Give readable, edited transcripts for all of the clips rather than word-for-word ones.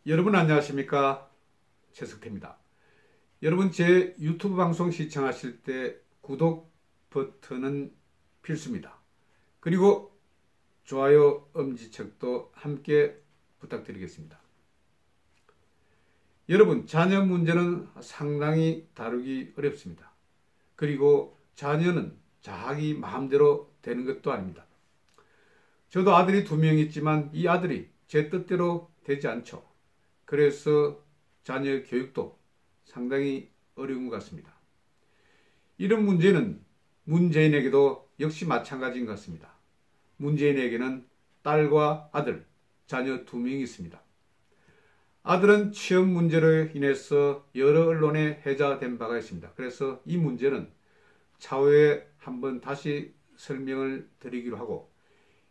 여러분 안녕하십니까? 최석태입니다. 여러분 제 유튜브 방송 시청하실 때 구독 버튼은 필수입니다. 그리고 좋아요 엄지척도 함께 부탁드리겠습니다. 여러분 자녀 문제는 상당히 다루기 어렵습니다. 그리고 자녀는 자기 마음대로 되는 것도 아닙니다. 저도 아들이 2명 있지만 이 아들이 제 뜻대로 되지 않죠. 그래서 자녀 교육도 상당히 어려운 것 같습니다. 이런 문제는 문재인에게도 역시 마찬가지인 것 같습니다. 문재인에게는 딸과 아들, 자녀 2명이 있습니다. 아들은 취업 문제로 인해서 여러 언론에 회자된 바가 있습니다. 그래서 이 문제는 차후에 한번 다시 설명을 드리기로 하고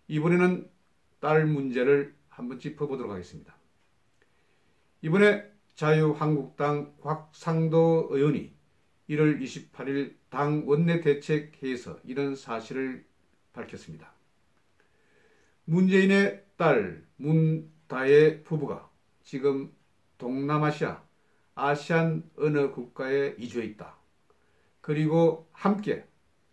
이번에는 딸 문제를 한번 짚어보도록 하겠습니다. 이번에 자유한국당 곽상도 의원이 1월 28일 당 원내대책회의에서 이런 사실을 밝혔습니다. 문재인의 딸 문다혜 부부가 지금 동남아시아, 아시안 어느 국가에 이주해 있다. 그리고 함께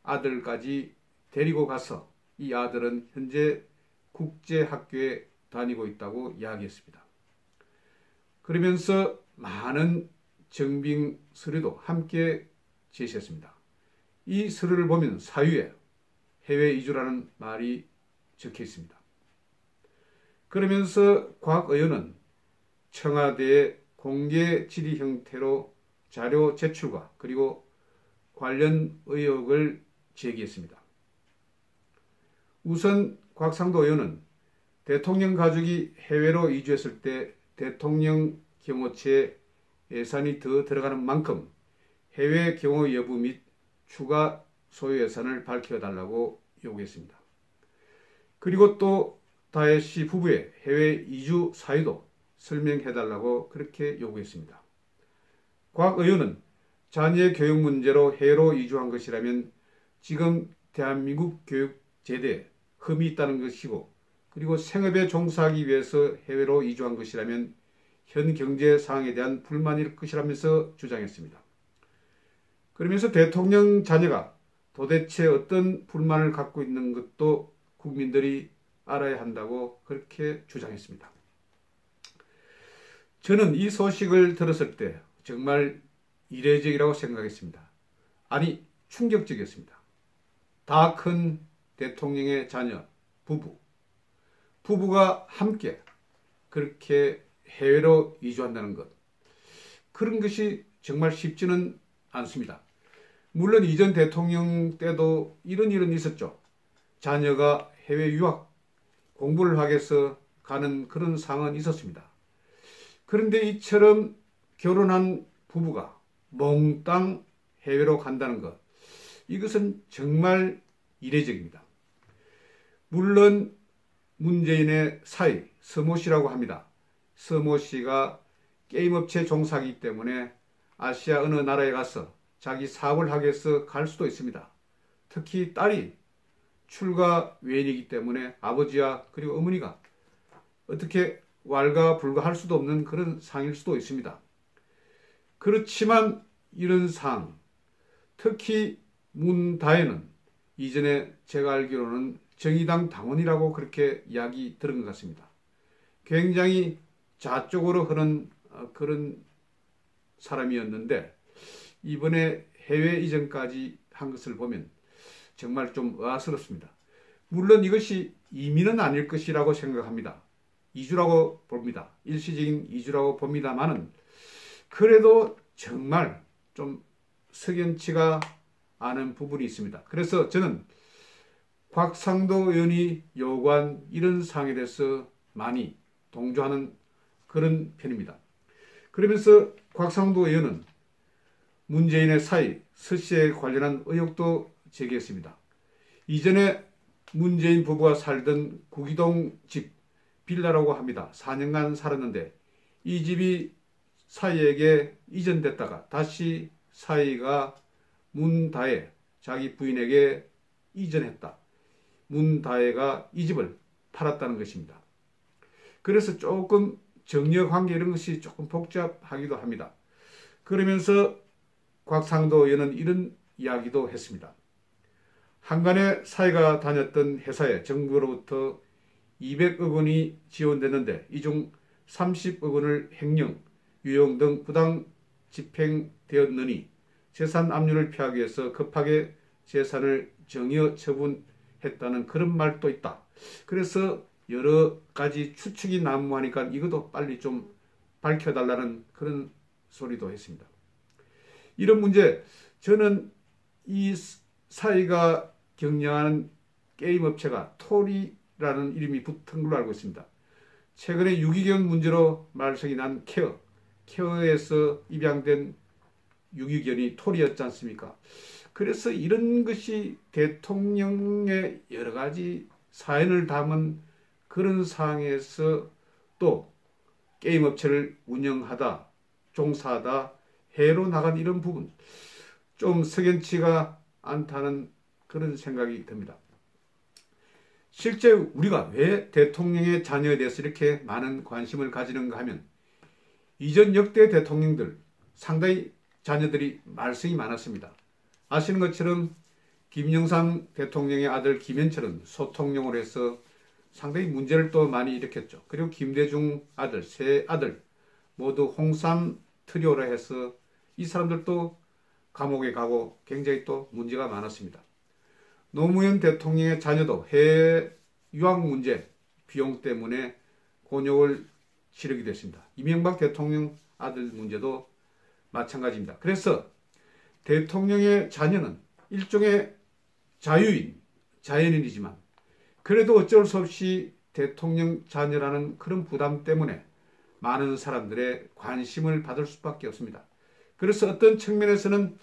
아들까지 데리고 가서 이 아들은 현재 국제학교에 다니고 있다고 이야기했습니다. 그러면서 많은 증빙 서류도 함께 제시했습니다. 이 서류를 보면 사유에 해외 이주라는 말이 적혀 있습니다. 그러면서 곽 의원은 청와대에 공개 질의 형태로 자료 제출과 그리고 관련 의혹을 제기했습니다. 우선 곽상도 의원은 대통령 가족이 해외로 이주했을 때 대통령 경호처에 예산이 더 들어가는 만큼 해외 경호 여부 및 추가 소요 예산을 밝혀달라고 요구했습니다. 그리고 또 다혜 씨 부부의 해외 이주 사유도 설명해달라고 그렇게 요구했습니다. 곽 의원은 자녀의 교육 문제로 해외로 이주한 것이라면 지금 대한민국 교육 제도에 흠이 있다는 것이고 그리고 생업에 종사하기 위해서 해외로 이주한 것이라면 현 경제 상황에 대한 불만일 것이라면서 주장했습니다. 그러면서 대통령 자녀가 도대체 어떤 불만을 갖고 있는 것도 국민들이 알아야 한다고 그렇게 주장했습니다. 저는 이 소식을 들었을 때 정말 이례적이라고 생각했습니다. 아니 충격적이었습니다. 다 큰 대통령의 자녀 부부가 함께 그렇게 해외로 이주한다는 것, 그런 것이 정말 쉽지는 않습니다. 물론 이전 대통령 때도 이런 일은 있었죠. 자녀가 해외 유학 공부를 하기 위해서 가는 그런 상황은 있었습니다. 그런데 이처럼 결혼한 부부가 몽땅 해외로 간다는 것, 이것은 정말 이례적입니다. 물론 문재인의 사위 서모 씨라고 합니다. 서모 씨가 게임업체 종사하기 때문에 아시아 어느 나라에 가서 자기 사업을 하기 위해서 갈 수도 있습니다. 특히 딸이 출가 외인이기 때문에 아버지와 그리고 어머니가 어떻게 왈가불가할 수도 없는 그런 상황일 수도 있습니다. 그렇지만 이런 상황, 특히 문다혜는 이전에 제가 알기로는 정의당 당원이라고 그렇게 이야기 들은 것 같습니다. 굉장히 좌쪽으로 흐른 그런 사람이었는데 이번에 해외 이전까지 한 것을 보면 정말 좀 의아스럽습니다. 물론 이것이 이민은 아닐 것이라고 생각합니다. 이주라고 봅니다. 일시적인 이주라고 봅니다만은 그래도 정말 좀 석연치가 않은 부분이 있습니다. 그래서 저는 곽상도 의원이 요구한 이런 사항에 대해서 많이 동조하는 그런 편입니다. 그러면서 곽상도 의원은 문재인의 사위 서 씨에 관련한 의혹도 제기했습니다. 이전에 문재인 부부가 살던 구기동 집 빌라라고 합니다. 4년간 살았는데 이 집이 사위에게 이전됐다가 다시 사위가 문다혜 자기 부인에게 이전했다. 문다혜가 이 집을 팔았다는 것입니다. 그래서 조금 정려 관계 이런 것이 조금 복잡하기도 합니다. 그러면서 곽상도 의원은 이런 이야기도 했습니다. 한간에 사회가 다녔던 회사에 정부로부터 200억 원이 지원됐는데 이 중 30억 원을 횡령, 유용 등 부당 집행되었느니 재산 압류를 피하기 위해서 급하게 재산을 정여 처분했다는 그런 말도 있다. 그래서 여러 가지 추측이 난무하니까 이것도 빨리 좀 밝혀달라는 그런 소리도 했습니다. 이런 문제, 저는 이 사회가 경영하는 게임 업체가 토리라는 이름이 붙은 걸로 알고 있습니다. 최근에 유기견 문제로 말썽이 난 케어에서 입양된 유기견이 토리였지 않습니까? 그래서 이런 것이 대통령의 여러 가지 사연을 담은 그런 상황에서 또 게임 업체를 운영하다, 종사하다, 해로 나간 이런 부분, 좀 석연치가 않다는 그런 생각이 듭니다. 실제 우리가 왜 대통령의 자녀에 대해서 이렇게 많은 관심을 가지는가 하면 이전 역대 대통령들 상당히 자녀들이 말썽이 많았습니다. 아시는 것처럼 김영삼 대통령의 아들 김현철은 소통용으로 해서 상당히 문제를 또 많이 일으켰죠. 그리고 김대중 아들, 세 아들 모두 홍삼 트리오라 해서 이 사람들도 감옥에 가고 굉장히 또 문제가 많았습니다. 노무현 대통령의 자녀도 해외 유학 문제 비용 때문에 곤욕을 치르게 됐습니다. 이명박 대통령 아들 문제도 마찬가지입니다. 그래서 대통령의 자녀는 일종의 자연인이지만 그래도 어쩔 수 없이 대통령 자녀라는 그런 부담 때문에 많은 사람들의 관심을 받을 수밖에 없습니다. 그래서 어떤 측면에서는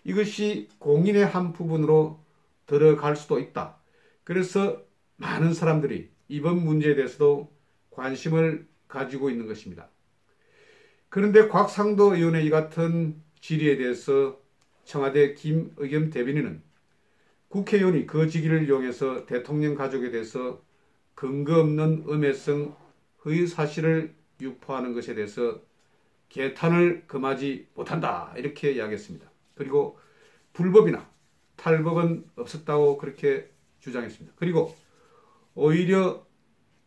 이것이 공인의 한 부분으로 들어갈 수도 있다. 그래서 많은 사람들이 이번 문제에 대해서도 관심을 가지고 있는 것입니다. 그런데 곽상도 의원의 이 같은 질의에 대해서 청와대 김의겸 대변인은 국회의원이 그 직위를 이용해서 대통령 가족에 대해서 근거 없는 음해성 허위 사실을 유포하는 것에 대해서 개탄을 금하지 못한다 이렇게 이야기했습니다. 그리고 불법이나 탈법은 없었다고 그렇게 주장했습니다. 그리고 오히려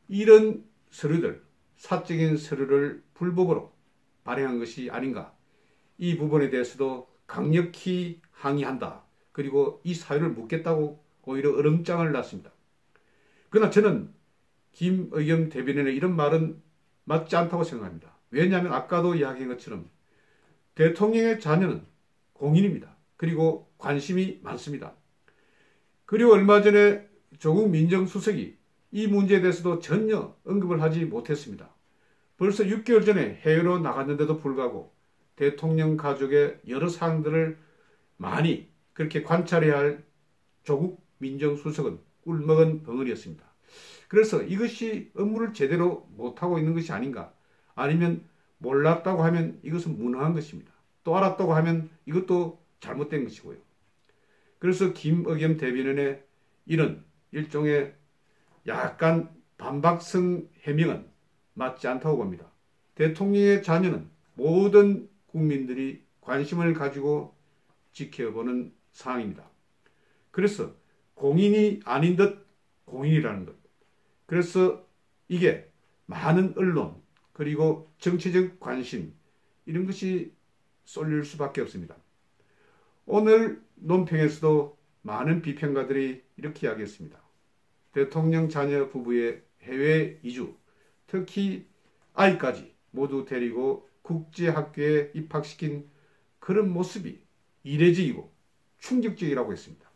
이런 서류들, 사적인 서류를 불법으로 발행한 것이 아닌가, 이 부분에 대해서도 강력히 항의한다. 그리고 이 사유를 묻겠다고 오히려 얼음장을 놨습니다. 그러나 저는 김의겸 대변인의 이런 말은 맞지 않다고 생각합니다. 왜냐하면 아까도 이야기한 것처럼 대통령의 자녀는 공인입니다. 그리고 관심이 많습니다. 그리고 얼마 전에 조국 민정수석이 이 문제에 대해서도 전혀 언급을 하지 못했습니다. 벌써 6개월 전에 해외로 나갔는데도 불구하고 대통령 가족의 여러 사항들을 많이 그렇게 관찰해야 할 조국 민정수석은 꿀먹은 벙어리였습니다. 그래서 이것이 업무를 제대로 못하고 있는 것이 아닌가, 아니면 몰랐다고 하면 이것은 무능한 것입니다. 또 알았다고 하면 이것도 잘못된 것이고요. 그래서 김의겸 대변인의 이런 일종의 약간 반박성 해명은 맞지 않다고 봅니다. 대통령의 자녀는 모든 국민들이 관심을 가지고 지켜보는 사항입니다. 그래서 공인이 아닌 듯 공인이라는 것. 그래서 이게 많은 언론 그리고 정치적 관심 이런 것이 쏠릴 수밖에 없습니다. 오늘 논평에서도 많은 비평가들이 이렇게 이야기했습니다. 대통령 자녀 부부의 해외 이주, 특히 아이까지 모두 데리고 국제학교에 입학시킨 그런 모습이 이례적이고 충격적이라고 했습니다.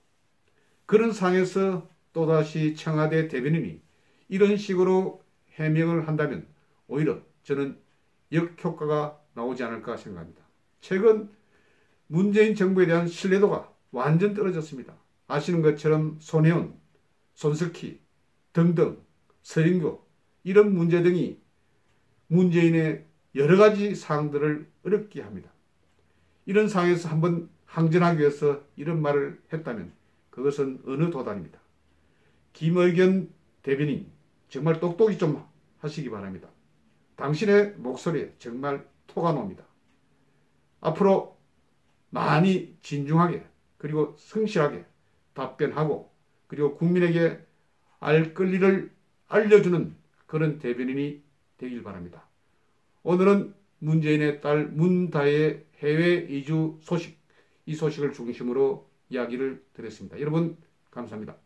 그런 상황에서 또다시 청와대 대변인이 이런 식으로 해명을 한다면 오히려 저는 역효과가 나오지 않을까 생각합니다. 최근 문재인 정부에 대한 신뢰도가 완전 떨어졌습니다. 아시는 것처럼 손혜원, 손석희 등등 서인교 이런 문제 등이 문재인의 여러 가지 사항들을 어렵게 합니다. 이런 상황에서 한번 항전하기 위해서 이런 말을 했다면 그것은 어느 도단입니다. 김의겸 대변인 정말 똑똑히 좀 하시기 바랍니다. 당신의 목소리에 정말 토가 놉니다. 앞으로 많이 진중하게 그리고 성실하게 답변하고 그리고 국민에게 알 권리를 알려주는 그런 대변인이 되길 바랍니다. 오늘은 문재인의 딸 문다혜의 해외 이주 소식, 이 소식을 중심으로 이야기를 드렸습니다. 여러분 감사합니다.